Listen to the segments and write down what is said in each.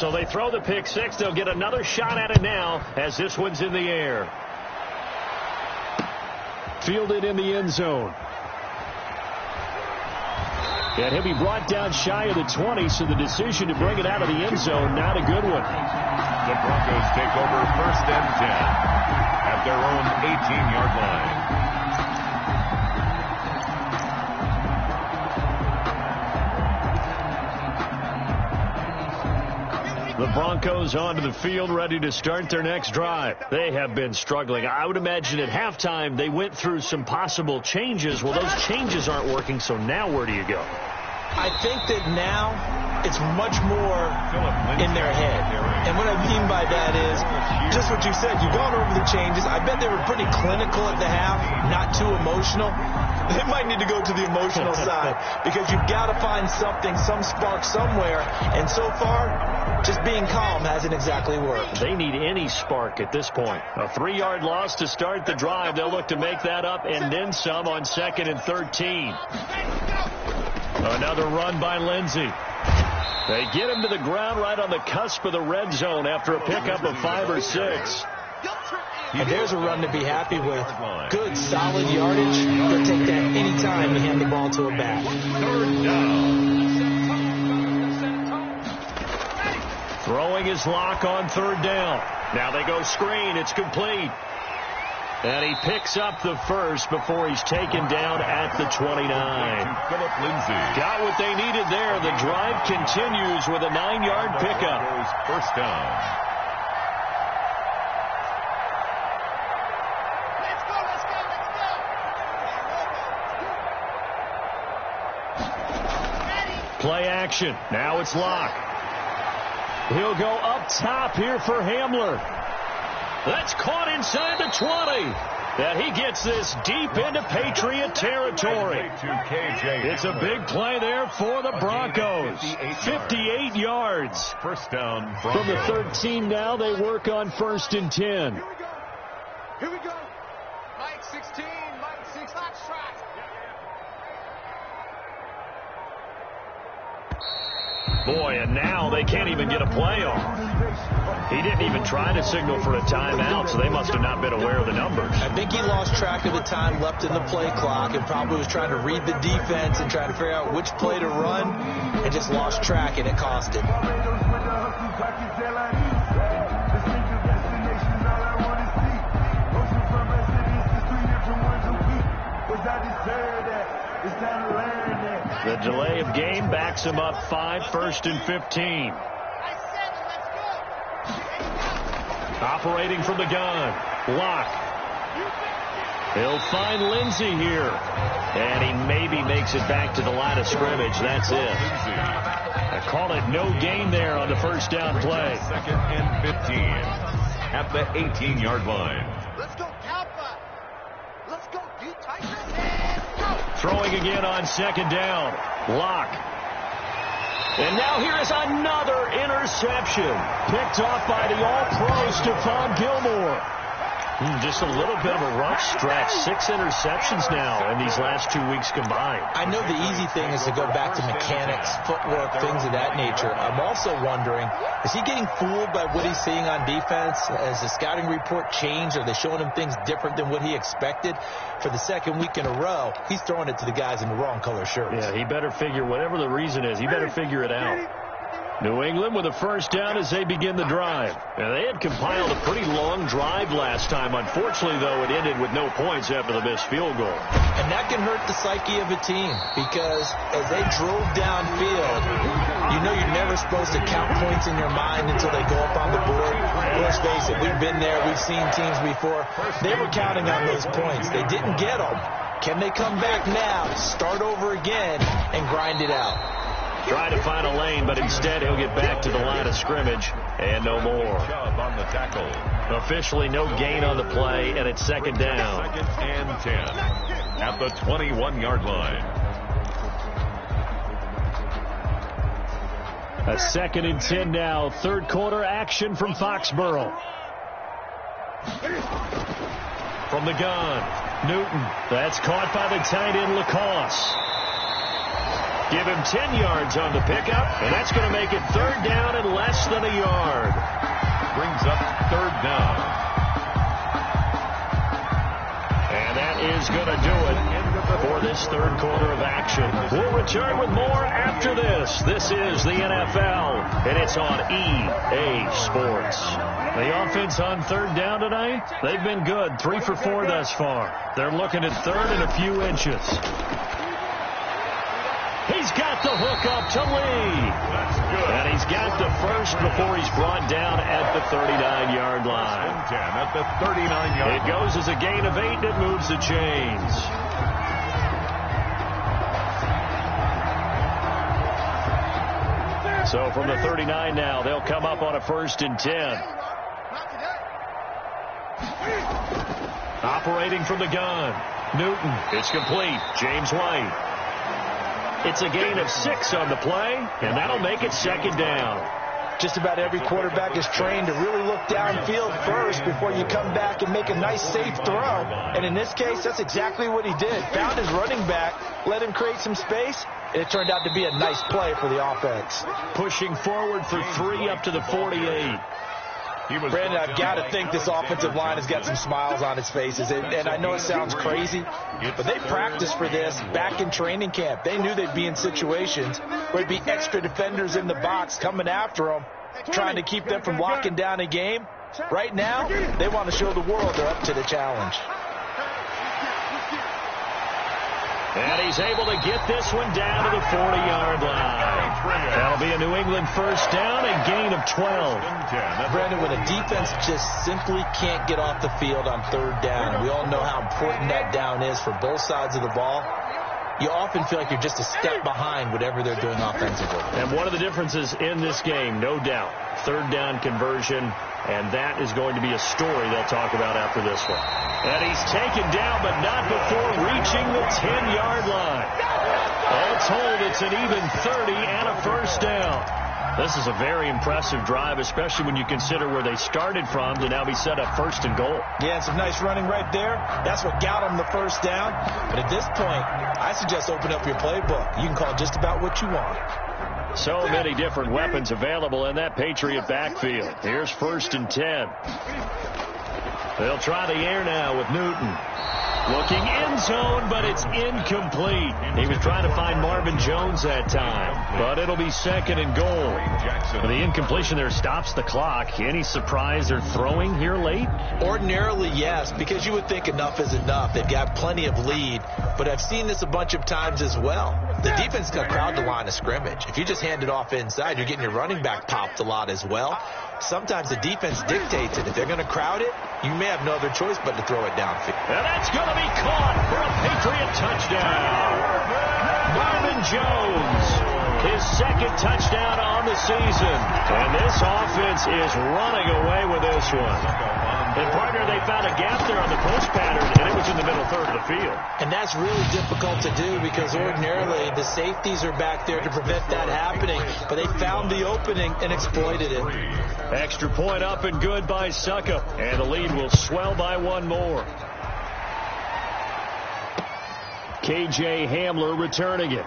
So they throw the pick six. They'll get another shot at it now as this one's in the air. Fielded in the end zone. And he'll be brought down shy of the 20, so the decision to bring it out of the end zone, not a good one. The Broncos take over 1st and 10 at their own 18-yard line. The Broncos onto the field, ready to start their next drive. They have been struggling. I would imagine at halftime they went through some possible changes. Well, those changes aren't working, so now where do you go? I think that now it's much more in their head. And what I mean by that is just what you said. You've gone over the changes. I bet they were pretty clinical at the half, not too emotional. They might need to go to the emotional side because you've got to find something, some spark somewhere. And so far, just being calm hasn't exactly worked. They need any spark at this point. A 3-yard loss to start the drive. They'll look to make that up and then some on 2nd and 13. Another run by Lindsey. They get him to the ground right on the cusp of the red zone after a pickup of 5 or 6. And there's a run to be happy with. Good, solid yardage. He'll take that any time you hand the ball to a back. 3rd down. Throwing his lock on 3rd down. Now they go screen. It's complete. And he picks up the first before he's taken down at the 29. Got what they needed there. The drive continues with a 9-yard pickup. 1st down. Play action. Now it's Locke. He'll go up top here for Hamler. That's caught inside the 20. And he gets this deep into Patriot territory. It's a big play there for the Broncos. 58 yards. 1st down. From the 13 now, they work on 1st and 10. Here we go. Mike 16, Mike 6, hot shot. Boy, and now they can't even get a play off. He didn't even try to signal for a timeout, so they must have not been aware of the numbers. I think he lost track of the time left in the play clock and probably was trying to read the defense and trying to figure out which play to run and just lost track, and it cost him. The delay of game backs him up 5, 1st and 15. Operating from the gun. Locke. He'll find Lindsey here. And he maybe makes it back to the line of scrimmage. That's it. I call it no gain there on the 1st down play. 2nd and 15 at the 18-yard line. Let's go, Alpha. Let's go, you Tigers. Throwing again on 2nd down. Locke. And now here is another interception. Picked off by the all-pro Stephon Gilmore. Just a little bit of a rough stretch. 6 interceptions now in these last 2 weeks combined. I know the easy thing is to go back to mechanics, footwork, things of that nature. I'm also wondering, is he getting fooled by what he's seeing on defense? Has the scouting report changed? Are they showing him things different than what he expected? For the 2nd week in a row, he's throwing it to the guys in the wrong color shirts. Yeah, he better figure, whatever the reason is, he better figure it out. New England with a 1st down as they begin the drive. Now, they had compiled a pretty long drive last time. Unfortunately, though, it ended with no points after the missed field goal. And that can hurt the psyche of a team because as they drove downfield, you know you're never supposed to count points in your mind until they go up on the board. Let's face it, we've been there. We've seen teams before. They were counting on those points. They didn't get them. Can they come back now, start over again, and grind it out? Trying to find a lane, but instead he'll get back to the line of scrimmage and no more. On the tackle. Officially no gain on the play, and it's 2nd down. 2nd and 10 at the 21-yard line. A 2nd and 10 now. 3rd quarter action from Foxborough. From the gun, Newton. That's caught by the tight end, Lacoste. Give him 10 yards on the pickup, and that's going to make it third down and less than a yard. Brings up third down. And that is going to do it for this third quarter of action. We'll return with more after this. This is the NFL, and it's on EA Sports. The offense on third down tonight, they've been good. 3 for 4 thus far. They're looking at third and a few inches. He's got the hook up to Lee. That's good. And he's got the first before he's brought down at the 39-yard line. 10 at the 39-yard line. It goes as a gain of 8, and it moves the chains. So from the 39 now, they'll come up on a 1st and 10. Operating from the gun. Newton. It's complete. James White. It's a gain of 6 on the play, and that'll make it 2nd down. Just about every quarterback is trained to really look downfield first before you come back and make a nice, safe throw. And in this case, that's exactly what he did. Found his running back, let him create some space, and it turned out to be a nice play for the offense. Pushing forward for 3 up to the 48. Brandon, I've got to think this offensive line has got some smiles on its faces. And I know it sounds crazy, but they practiced for this back in training camp. They knew they'd be in situations where there'd be extra defenders in the box coming after them, trying to keep them from locking down a game. Right now, they want to show the world they're up to the challenge. And he's able to get this one down to the 40-yard line. That'll be a New England 1st down, a gain of 12. Brandon, when a defense just simply can't get off the field on 3rd down, we all know how important that down is for both sides of the ball. You often feel like you're just a step behind whatever they're doing offensively. And one of the differences in this game, no doubt, 3rd down conversion, and that is going to be a story they'll talk about after this one. And he's taken down, but not before reaching the 10-yard line. All told, it's an even 30 and a 1st down. This is a very impressive drive, especially when you consider where they started from to now be set up 1st and goal. Yeah, and some nice running right there. That's what got them the 1st down. But at this point, I suggest open up your playbook. You can call just about what you want. So many different weapons available in that Patriot backfield. Here's 1st and 10. They'll try the air now with Newton. Looking end zone, but it's incomplete. He was trying to find Marvin Jones that time, but it'll be 2nd and goal. The incompletion there stops the clock. Any surprise they're throwing here late? Ordinarily, yes, because you would think enough is enough. They've got plenty of lead, but I've seen this a bunch of times as well. The defense got crowd the line of scrimmage. If you just hand it off inside, you're getting your running back popped a lot as well. Sometimes the defense dictates it. If they're going to crowd it, you may have no other choice but to throw it downfield. And that's going to be caught for a Patriot touchdown. Marvin Jones, his 2nd touchdown on the season. And this offense is running away with this one. And partner, they found a gap there on the post pattern, and it was in the middle 3rd of the field. And that's really difficult to do because ordinarily the safeties are back there to prevent that happening. But they found the opening and exploited it. Extra point up and good by Suckup. And the lead will swell by 1 more. K.J. Hamler returning it.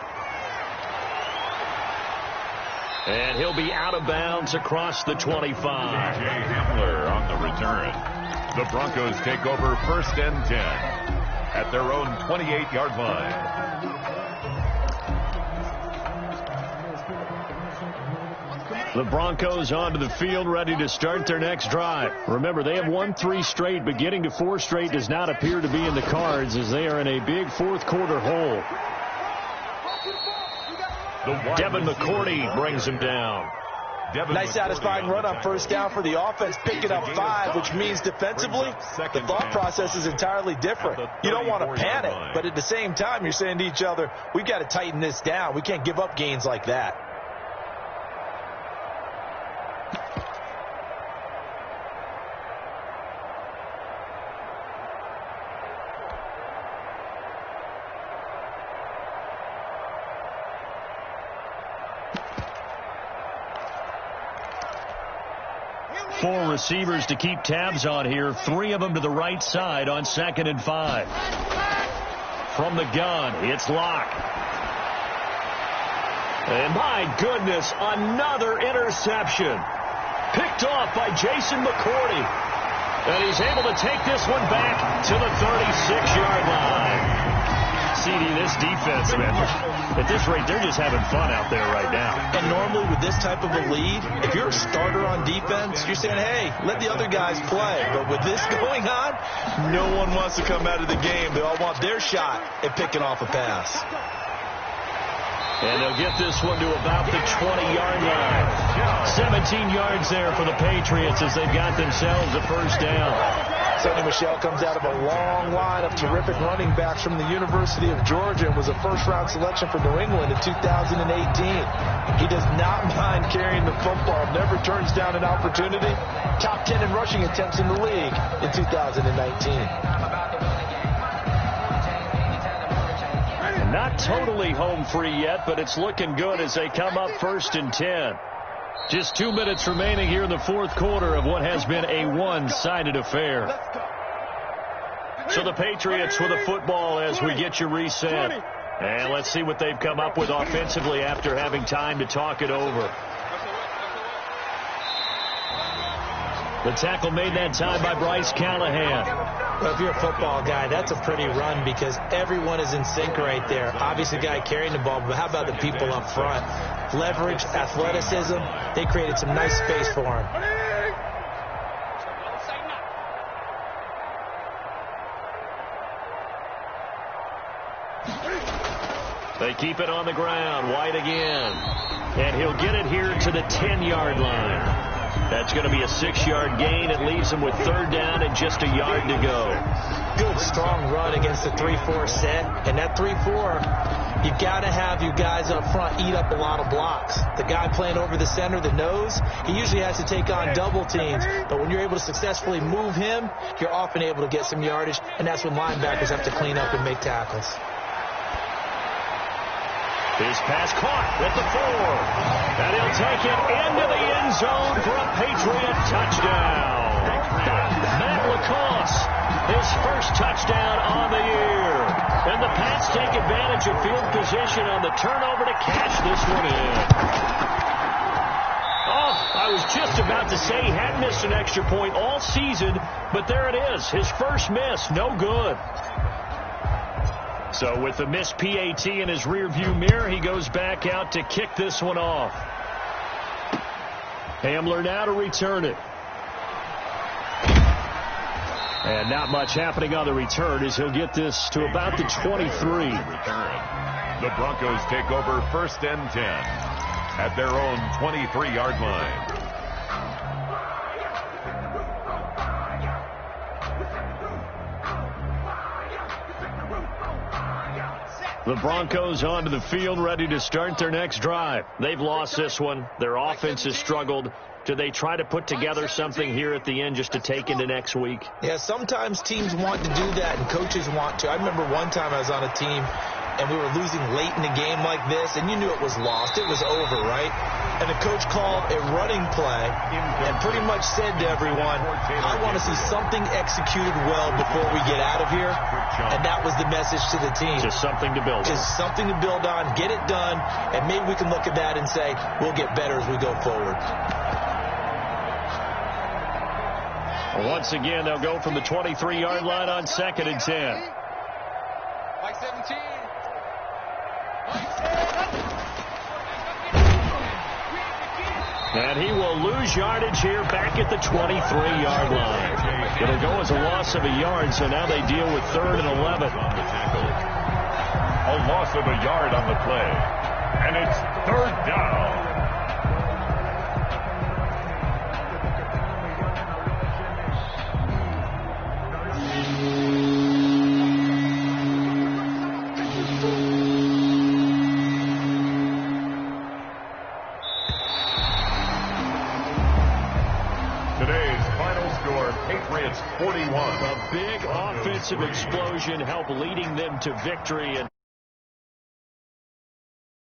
And he'll be out of bounds across the 25. K.J. Hamler on the return. The Broncos take over 1st and 10 at their own 28-yard line. The Broncos onto the field, ready to start their next drive. Remember, they have won 3 straight, but getting to 4 straight does not appear to be in the cards as they are in a big 4th quarter hole. Devin McCourty brings him down. Nice satisfying run on 1st down for the offense, picking up 5, which means defensively, the thought process is entirely different. You don't want to panic, but at the same time, you're saying to each other, we've got to tighten this down. We can't give up gains like that. Four receivers to keep tabs on here. 3 of them to the right side on 2nd and 5. From the gun, it's Locke. And my goodness, another interception. Picked off by Jason McCourty. And he's able to take this one back to the 36-yard line. CD, this defense, man, at this rate, they're just having fun out there right now. And normally with this type of a lead, if you're a starter on defense, you're saying, hey, let the other guys play. But with this going on, no one wants to come out of the game. They all want their shot at picking off a pass. And they'll get this one to about the 20-yard line. 17 yards there for the Patriots as they've got themselves a first down. Sonny Michel comes out of a long line of terrific running backs from the University of Georgia and was a first-round selection for New England in 2018. He does not mind carrying the football, never turns down an opportunity. Top 10 in rushing attempts in the league in 2019. Not totally home free yet, but it's looking good as they come up 1st and 10. Just 2 minutes remaining here in the fourth quarter of what has been a one-sided affair. So the Patriots with the football as we get you reset. And let's see what they've come up with offensively after having time to talk it over. The tackle made that time by Bryce Callahan. Well, if you're a football guy, that's a pretty run because everyone is in sync right there. Obviously, the guy carrying the ball, but how about the people up front? Leverage, athleticism, they created some nice space for him. They keep it on the ground. White again. And he'll get it here to the 10-yard line. That's going to be a 6-yard gain. It leaves him with 3rd down and just a yard to go. Good, strong run against the 3-4 set. And that 3-4, you got to have you guys up front eat up a lot of blocks. The guy playing over the center, the nose, he usually has to take on double teams. But when you're able to successfully move him, you're often able to get some yardage. And that's when linebackers have to clean up and make tackles. His pass caught at the 4. And he'll take it into the end zone for a Patriot touchdown. Matt LaCosse, his first touchdown on the year. And the Pats take advantage of field position on the turnover to cash this one in. Oh, I was just about to say he hadn't missed an extra point all season, but there it is. His first miss, no good. So with the missed PAT in his rearview mirror, he goes back out to kick this one off. Hamler now to return it. And not much happening on the return as he'll get this to about the 23. The Broncos take over 1st and 10 at their own 23-yard line. The Broncos onto the field, ready to start their next drive. They've lost this one. Their offense has struggled. Do they try to put together something here at the end just to take into next week? Yeah, sometimes teams want to do that and coaches want to. I remember one time I was on a team and we were losing late in the game like this, and you knew it was lost. It was over, right? And the coach called a running play and pretty much said to everyone, I want to see something executed well before we get out of here. And that was the message to the team. Just something to build on. Just something to build on, get it done, and maybe we can look at that and say, we'll get better as we go forward. Once again, they'll go from the 23-yard line on 2nd and 10. Mike 17. And he will lose yardage here back at the 23-yard line. It'll go as a loss of a yard, so now they deal with 3rd and 11. A loss of a yard on the play. And it's 3rd down. Today's final score, Patriots 41. A big offensive explosion helped leading them to victory. And